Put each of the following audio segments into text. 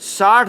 60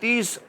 30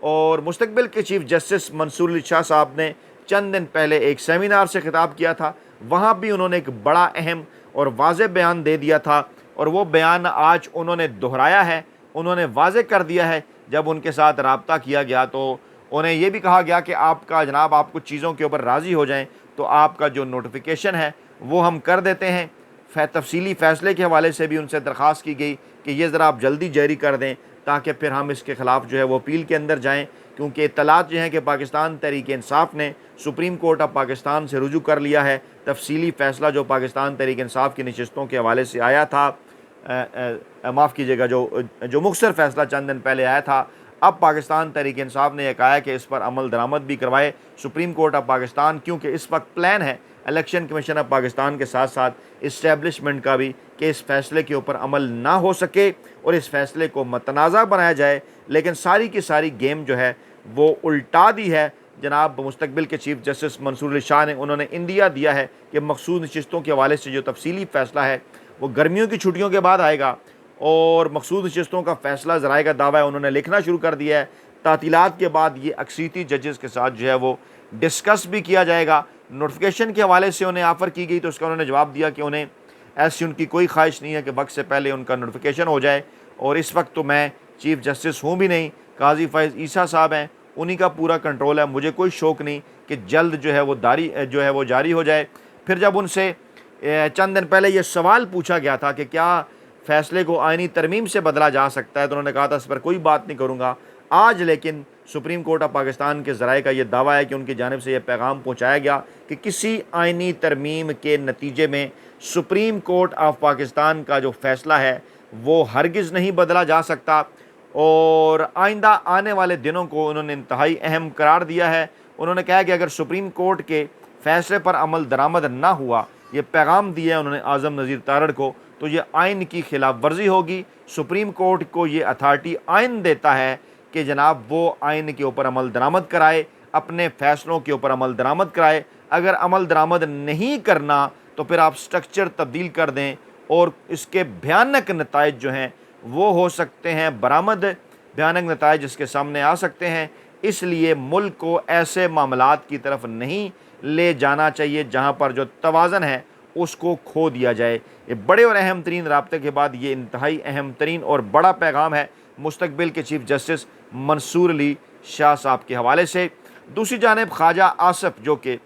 اور مستقبل کے چیف جسٹس منصور علی شاہ صاحب نے چند دن پہلے ایک سیمینار سے خطاب کیا تھا، وہاں بھی انہوں نے ایک بڑا اہم اور واضح بیان دے دیا تھا، اور وہ بیان آج انہوں نے دہرایا ہے، انہوں نے واضح کر دیا ہے۔ جب ان کے ساتھ رابطہ کیا گیا تو انہیں یہ بھی کہا گیا کہ آپ کچھ چیزوں کے اوپر راضی ہو جائیں تو آپ کا جو نوٹیفیکیشن ہے وہ ہم کر دیتے ہیں۔ تفصیلی فیصلے کے حوالے سے بھی ان سے درخواست کی گئی کہ یہ ذرا آپ جلدی جاری کر دیں تاکہ پھر ہم اس کے خلاف جو ہے وہ اپیل کے اندر جائیں، کیونکہ اطلاعات جو ہیں کہ پاکستان تحریک انصاف نے سپریم کورٹ آف پاکستان سے رجوع کر لیا ہے۔ تفصیلی فیصلہ جو پاکستان تحریک انصاف کی نشستوں کے حوالے سے آیا تھا، معاف کیجیے گا، جو مختصر فیصلہ چند دن پہلے آیا تھا، اب پاکستان تحریک انصاف نے یہ کہا ہے کہ اس پر عمل درآمد بھی کروائے سپریم کورٹ آف پاکستان، کیونکہ اس وقت پلان ہے الیکشن کمیشن آف پاکستان کے ساتھ ساتھ اسٹیبلشمنٹ کا بھی کہ اس فیصلے کے اوپر عمل نہ ہو سکے اور اس فیصلے کو متنازع بنایا جائے، لیکن ساری کی ساری گیم جو ہے وہ الٹا دی ہے۔ جناب مستقبل کے چیف جسٹس منصور علی شاہ نے انہوں نے اندیا دیا ہے کہ مخصوص نشستوں کے حوالے سے جو تفصیلی فیصلہ ہے وہ گرمیوں کی چھٹیوں کے بعد آئے گا، اور مخصوص نشستوں کا فیصلہ ذرائع کا دعویٰ ہے انہوں نے لکھنا شروع کر دیا ہے۔ تعطیلات کے بعد یہ اکثریتی ججز کے ساتھ جو ہے وہ ڈسکس بھی کیا جائے گا۔ نوٹیفیکیشن کے حوالے سے انہیں آفر کی گئی تو اس کا انہوں نے جواب دیا کہ انہیں ایسی ان کی کوئی خواہش نہیں ہے کہ وقت سے پہلے ان کا نوٹیفیکیشن ہو جائے، اور اس وقت تو میں چیف جسٹس ہوں بھی نہیں، قاضی فائز عیسیٰ صاحب ہیں، انہی کا پورا کنٹرول ہے، مجھے کوئی شوق نہیں کہ جلد جو ہے وہ جاری ہو جائے۔ پھر جب ان سے چند دن پہلے یہ سوال پوچھا گیا تھا کہ کیا فیصلے کو آئینی ترمیم سے بدلا جا سکتا ہے، تو انہوں نے کہا تھا اس پر کوئی بات نہیں کروں گا آج، لیکن سپریم کورٹ آف پاکستان کے ذرائع کا یہ دعویٰ ہے کہ ان کی جانب سے یہ پیغام پہنچایا گیا کہ کسی آئینی ترمیم کے نتیجے میں سپریم کورٹ آف پاکستان کا جو فیصلہ ہے وہ ہرگز نہیں بدلا جا سکتا، اور آئندہ آنے والے دنوں کو انہوں نے انتہائی اہم قرار دیا ہے۔ انہوں نے کہا کہ اگر سپریم کورٹ کے فیصلے پر عمل درآمد نہ ہوا، یہ پیغام دیا ہے انہوں نے اعظم نذیر تارڑ کو، تو یہ آئین کی خلاف ورزی ہوگی۔ سپریم کورٹ کو یہ اتھارٹی آئین دیتا ہے کہ جناب وہ آئین کے اوپر عمل درآمد کرائے، اپنے فیصلوں کے اوپر عمل درآمد کرائے۔ اگر عمل درآمد نہیں کرنا تو پھر آپ سٹرکچر تبدیل کر دیں، اور اس کے بھیانک نتائج جو ہیں وہ ہو سکتے ہیں برآمد، بھیانک نتائج اس کے سامنے آ سکتے ہیں۔ اس لیے ملک کو ایسے معاملات کی طرف نہیں لے جانا چاہیے جہاں پر جو توازن ہے اس کو کھو دیا جائے۔ یہ بڑے اور اہم ترین رابطے کے بعد یہ انتہائی اہم ترین اور بڑا پیغام ہے مستقبل کے چیف جسٹس منصور علی شاہ صاحب کے حوالے سے۔ دوسری جانب خواجہ آصف جو کہ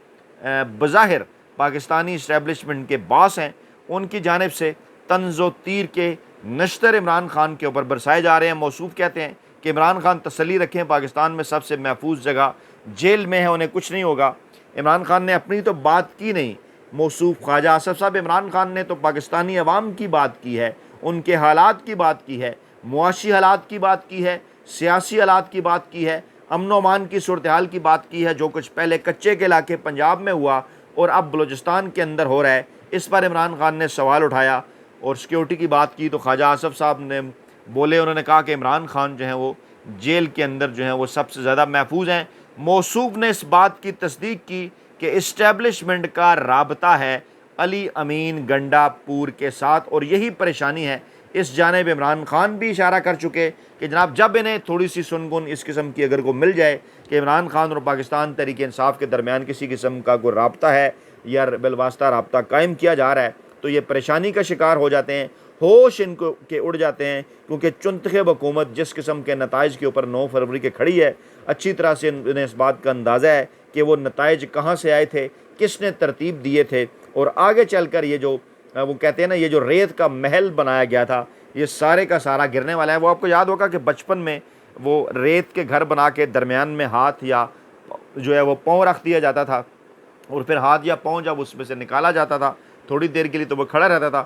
بظاہر پاکستانی اسٹیبلشمنٹ کے باس ہیں، ان کی جانب سے طنز و تیر کے نشتر عمران خان کے اوپر برسائے جا رہے ہیں۔ موصوف کہتے ہیں کہ عمران خان تسلی رکھیں، پاکستان میں سب سے محفوظ جگہ جیل میں ہے، انہیں کچھ نہیں ہوگا۔ عمران خان نے اپنی تو بات کی نہیں، موصوف خواجہ آصف صاحب، عمران خان نے تو پاکستانی عوام کی بات کی ہے، ان کے حالات کی بات کی ہے، معاشی حالات کی بات کی ہے، سیاسی حالات کی بات کی ہے، امن و امان کی صورتحال کی بات کی ہے، جو کچھ پہلے کچے کے علاقے پنجاب میں ہوا اور اب بلوچستان کے اندر ہو رہا ہے، اس پر عمران خان نے سوال اٹھایا اور سیکیورٹی کی بات کی تو خواجہ آصف صاحب نے بولے، انہوں نے کہا کہ عمران خان جو ہیں وہ جیل کے اندر جو ہیں وہ سب سے زیادہ محفوظ ہیں۔ موصوف نے اس بات کی تصدیق کی کہ اسٹیبلشمنٹ کا رابطہ ہے علی امین گنڈا پور کے ساتھ، اور یہی پریشانی ہے۔ اس جانب عمران خان بھی اشارہ کر چکے کہ جناب جب انہیں تھوڑی سی سنگن اس قسم کی اگر کو مل جائے کہ عمران خان اور پاکستان تحریک انصاف کے درمیان کسی قسم کا کوئی رابطہ ہے یا بالواسطہ رابطہ قائم کیا جا رہا ہے، تو یہ پریشانی کا شکار ہو جاتے ہیں، ہوش ان کو کے اڑ جاتے ہیں، کیونکہ چنتخب حکومت جس قسم کے نتائج کے اوپر 9 فروری کے کھڑی ہے، اچھی طرح سے انہیں اس بات کا اندازہ ہے کہ وہ نتائج کہاں سے آئے تھے، کس نے ترتیب دیے تھے، اور آگے چل کر یہ جو وہ کہتے ہیں نا، یہ جو ریت کا محل بنایا گیا تھا، یہ سارے کا سارا گرنے والا ہے۔ وہ آپ کو یاد ہوگا کہ بچپن میں وہ ریت کے گھر بنا کے درمیان میں ہاتھ یا جو ہے وہ پاؤں رکھ دیا جاتا تھا، اور پھر ہاتھ یا پاؤں جب اس میں سے نکالا جاتا تھا تھوڑی دیر کے لیے تو وہ کھڑا رہتا تھا،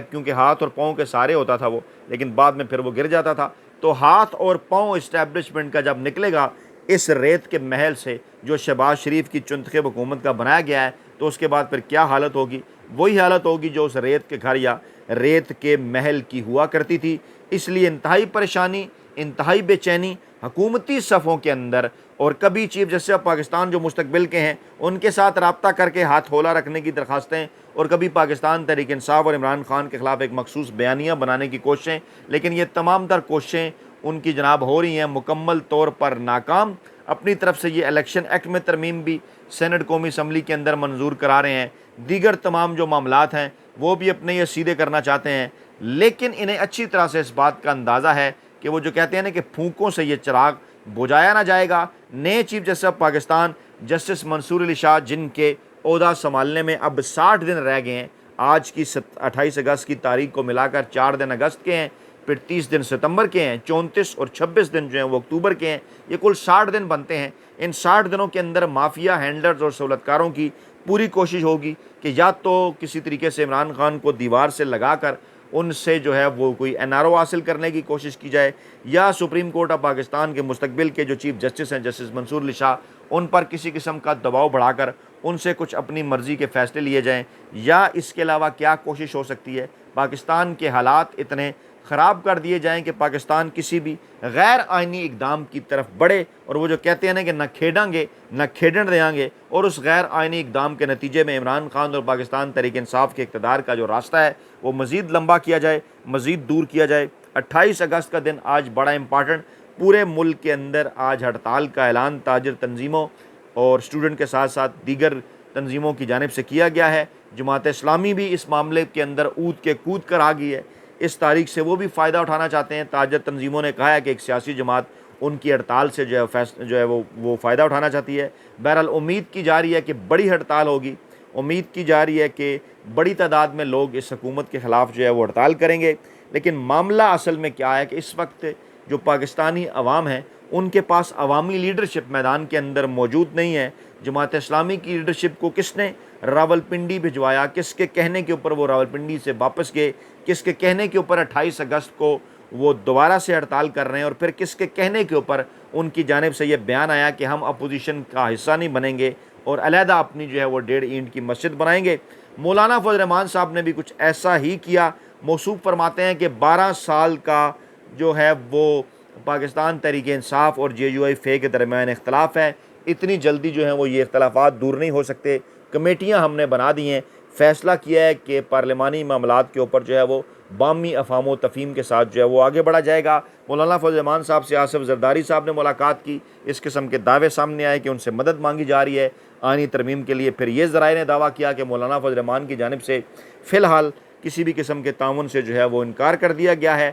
کیونکہ ہاتھ اور پاؤں کے سارے ہوتا تھا وہ، لیکن بعد میں پھر وہ گر جاتا تھا۔ تو ہاتھ اور پاؤں اسٹیبلشمنٹ کا جب نکلے گا اس ریت کے محل سے جو شہباز شریف کی چنتخب حکومت کا بنایا گیا ہے، تو اس کے بعد پھر کیا حالت ہوگی؟ وہی حالت ہوگی جو اس ریت کے گھر یا ریت کے محل کی ہوا کرتی تھی۔ اس لیے انتہائی پریشانی، انتہائی بے چینی حکومتی صفوں کے اندر، اور کبھی چیف جسٹس آف پاکستان جو مستقبل کے ہیں ان کے ساتھ رابطہ کر کے ہاتھ ہولا رکھنے کی درخواستیں، اور کبھی پاکستان تحریک انصاف اور عمران خان کے خلاف ایک مخصوص بیانیہ بنانے کی کوششیں، لیکن یہ تمام تر کوششیں ان کی جناب ہو رہی ہیں مکمل طور پر ناکام۔ اپنی طرف سے یہ الیکشن ایکٹ میں ترمیم بھی سینٹ قومی اسمبلی کے اندر منظور کرا رہے ہیں، دیگر تمام جو معاملات ہیں وہ بھی اپنے یہ سیدھے کرنا چاہتے ہیں، لیکن انہیں اچھی طرح سے اس بات کا اندازہ ہے کہ وہ جو کہتے ہیں نا کہ پھونکوں سے یہ چراغ بجھایا نہ جائے گا۔ نئے chief justice of Pakistan justice Mansoor Ali Shah, جن کے عہدہ سنبھالنے میں اب 60 دن رہ گئے ہیں، آج کی 28 اگست کی تاریخ کو ملا کر 4 دن اگست کے ہیں، پھر 30 دن ستمبر کے ہیں، 34 اور 26 دن جو ہیں وہ اکتوبر کے ہیں، یہ کل 60 دن بنتے ہیں۔ ان 60 دنوں کے اندر مافیا ہینڈلرز اور سہولتکاروں کی پوری کوشش ہوگی کہ یا تو کسی طریقے سے عمران خان کو دیوار سے لگا کر ان سے جو ہے وہ کوئی NRO حاصل کرنے کی کوشش کی جائے، یا سپریم کورٹ آف پاکستان کے مستقبل کے جو چیف جسٹس ہیں جسٹس منصور علی شاہ، ان پر کسی قسم کا دباؤ بڑھا کر ان سے کچھ اپنی مرضی کے فیصلے لیے جائیں، یا اس کے علاوہ کیا کوشش ہو سکتی ہے، پاکستان کے حالات اتنے خراب کر دیے جائیں کہ پاکستان کسی بھی غیر آئینی اقدام کی طرف بڑھے، اور وہ جو کہتے ہیں نا کہ نہ کھیڑیں گے نہ کھیڑن دیں گے، اور اس غیر آئینی اقدام کے نتیجے میں عمران خان اور پاکستان تحریک انصاف کے اقتدار کا جو راستہ ہے وہ مزید لمبا کیا جائے، مزید دور کیا جائے۔ 28 اگست کا دن آج بڑا امپارٹنٹ، پورے ملک کے اندر آج ہڑتال کا اعلان تاجر تنظیموں اور اسٹوڈنٹ کے ساتھ ساتھ دیگر تنظیموں کی جانب سے کیا گیا ہے۔ جماعت اسلامی بھی اس معاملے کے اندر اود کے کود کر آ گئی ہے، اس تاریخ سے وہ بھی فائدہ اٹھانا چاہتے ہیں۔ تاجر تنظیموں نے کہا ہے کہ ایک سیاسی جماعت ان کی ہڑتال سے جو ہے وہ فائدہ اٹھانا چاہتی ہے۔ بہرحال امید کی جا رہی ہے کہ بڑی ہڑتال ہوگی، امید کی جا رہی ہے کہ بڑی تعداد میں لوگ اس حکومت کے خلاف جو ہے وہ ہڑتال کریں گے، لیکن معاملہ اصل میں کیا ہے کہ اس وقت جو پاکستانی عوام ہیں ان کے پاس عوامی لیڈرشپ میدان کے اندر موجود نہیں ہے۔ جماعت اسلامی کی لیڈرشپ کو کس نے راولپنڈی بھجوایا، کس کے کہنے کے اوپر وہ راولپنڈی سے واپس گئے، کس کے کہنے کے اوپر 28 اگست کو وہ دوبارہ سے ہڑتال کر رہے ہیں، اور پھر کس کے کہنے کے اوپر ان کی جانب سے یہ بیان آیا کہ ہم اپوزیشن کا حصہ نہیں بنیں گے اور علیحدہ اپنی جو ہے وہ 1.5 اینٹ کی مسجد بنائیں گے۔ مولانا فضل الرحمان صاحب نے بھی کچھ ایسا ہی کیا۔ موصوف فرماتے ہیں کہ 12 سال کا جو ہے وہ پاکستان تحریک انصاف اور JUI کے درمیان اختلاف ہے، اتنی جلدی جو ہیں وہ یہ اختلافات دور نہیں ہو سکتے۔ کمیٹیاں ہم نے بنا دی ہیں، فیصلہ کیا ہے کہ پارلیمانی معاملات کے اوپر جو ہے وہ باہمی افہام و تفہیم کے ساتھ جو ہے وہ آگے بڑھا جائے گا۔ مولانا فضل الرحمان صاحب سے آصف زرداری صاحب نے ملاقات کی، اس قسم کے دعوے سامنے آئے کہ ان سے مدد مانگی جا رہی ہے آئینی ترمیم کے لیے۔ پھر یہ ذرائع نے دعویٰ کیا کہ مولانا فضل الرحمان کی جانب سے فی الحال کسی بھی قسم کے تعاون سے جو ہے وہ انکار کر دیا گیا ہے،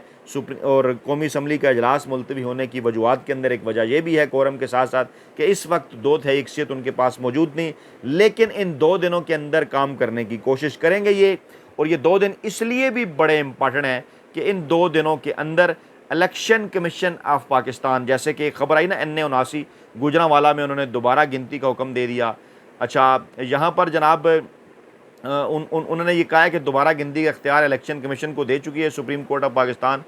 اور قومی اسمبلی کا اجلاس ملتوی ہونے کی وجوہات کے اندر ایک وجہ یہ بھی ہے کورم کے ساتھ ساتھ کہ اس وقت 2/3 اکثریت ان کے پاس موجود نہیں، لیکن ان 2 دنوں کے اندر کام کرنے کی کوشش کریں گے یہ، اور یہ 2 دن اس لیے بھی بڑے امپارٹنٹ ہیں کہ ان 2 دنوں کے اندر الیکشن کمیشن آف پاکستان، جیسے کہ خبر آئی نا NA79 گوجرانوالا میں انہوں نے دوبارہ گنتی کا حکم دے دیا۔ اچھا، یہاں پر جناب انہوں نے یہ کہا ہے کہ دوبارہ گنتی کا اختیار الیکشن کمیشن کو دے چکی ہے سپریم کورٹ آف پاکستان،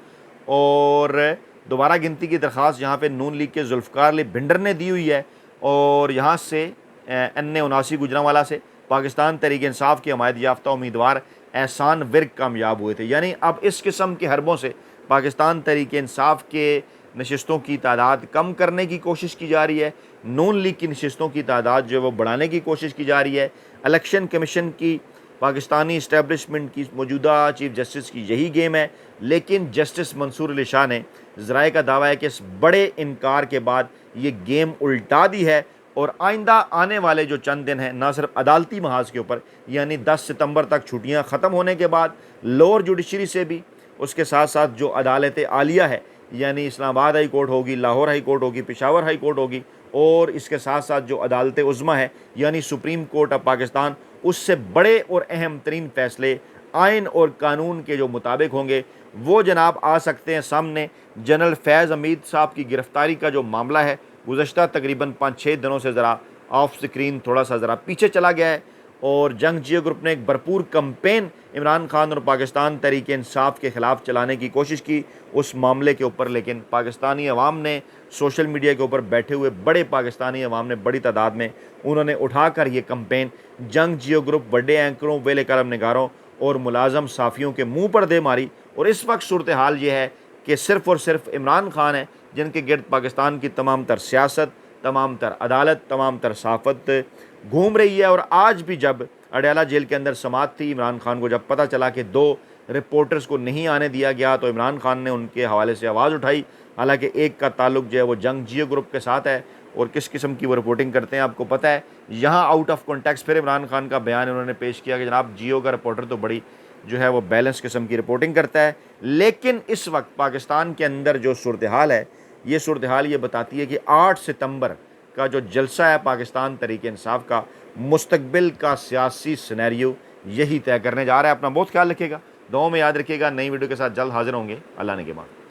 اور دوبارہ گنتی کی درخواست یہاں پہ نون لیگ کے ذوالفقار علی بھنڈر نے دی ہوئی ہے، اور یہاں سے NA79 گوجرانوالا سے پاکستان تحریک انصاف کے حمایت یافتہ امیدوار احسان ورک کامیاب ہوئے تھے۔ یعنی اب اس قسم کے حربوں سے پاکستان تحریک انصاف کے نشستوں کی تعداد کم کرنے کی کوشش کی جا رہی ہے، نون لیگ کی نشستوں کی تعداد جو ہے وہ بڑھانے کی کوشش کی جا رہی ہے۔ الیکشن کمیشن کی پاکستانی اسٹیبلشمنٹ کی موجودہ چیف جسٹس کی یہی گیم ہے، لیکن جسٹس منصور علی شاہ نے ذرائع کا دعویٰ ہے کہ اس بڑے انکار کے بعد یہ گیم الٹا دی ہے، اور آئندہ آنے والے جو چند دن ہیں نہ صرف عدالتی محاذ کے اوپر، یعنی 10 ستمبر تک چھٹیاں ختم ہونے کے بعد لوور جوڈیشری سے بھی، اس کے ساتھ ساتھ جو عدالت عالیہ ہے یعنی اسلام آباد ہائی کورٹ ہوگی، لاہور ہائی کورٹ ہوگی، پشاور ہائی کورٹ ہوگی، اور اس کے ساتھ ساتھ جو عدالت عظمیٰ ہے یعنی سپریم کورٹ آف پاکستان، اس سے بڑے اور اہم ترین فیصلے آئین اور قانون کے جو مطابق ہوں گے وہ جناب آ سکتے ہیں سامنے۔ جنرل فیض حمید صاحب کی گرفتاری کا جو معاملہ ہے گزشتہ تقریباً 5-6 دنوں سے ذرا آف سکرین تھوڑا سا ذرا پیچھے چلا گیا ہے، اور جنگ جیو گروپ نے ایک بھرپور کمپین عمران خان اور پاکستان تحریک انصاف کے خلاف چلانے کی کوشش کی اس معاملے کے اوپر، لیکن پاکستانی عوام نے سوشل میڈیا کے اوپر بیٹھے ہوئے بڑے پاکستانی عوام نے بڑی تعداد میں انہوں نے اٹھا کر یہ کمپین جنگ جیو گروپ، بڑے اینکروں، ویلے قلم نگاروں اور ملازم صحافیوں کے منہ پر دے ماری۔ اور اس وقت صورتحال یہ ہے کہ صرف اور صرف عمران خان ہیں جن کے گرد پاکستان کی تمام تر سیاست، تمام تر عدالت، تمام تر صحافت گھوم رہی ہے۔ اور آج بھی جب اڈیالہ جیل کے اندر سماعت تھی، عمران خان کو جب پتہ چلا کہ 2 رپورٹرز کو نہیں آنے دیا گیا تو عمران خان نے ان کے حوالے سے آواز اٹھائی، حالانکہ ایک کا تعلق جو ہے وہ جنگ جیو گروپ کے ساتھ ہے، اور کس قسم کی وہ رپورٹنگ کرتے ہیں آپ کو پتہ ہے۔ یہاں آؤٹ آف کانٹیکسٹ پھر عمران خان کا بیان انہوں نے پیش کیا کہ جناب جیو کا رپورٹر تو بڑی جو ہے وہ بیلنس قسم کی رپورٹنگ کرتا ہے، لیکن اس وقت پاکستان کے اندر جو صورتحال ہے، یہ صورتحال یہ بتاتی ہے کہ 8 ستمبر کا جو جلسہ ہے پاکستان تحریک انصاف کا، مستقبل کا سیاسی سینیریو یہی طے کرنے جا رہا ہے۔ اپنا بہت خیال رکھیے گا، دعاؤں میں یاد رکھیے گا۔ نئی ویڈیو کے ساتھ جلد حاضر ہوں گے، اللہ نے کے بعد۔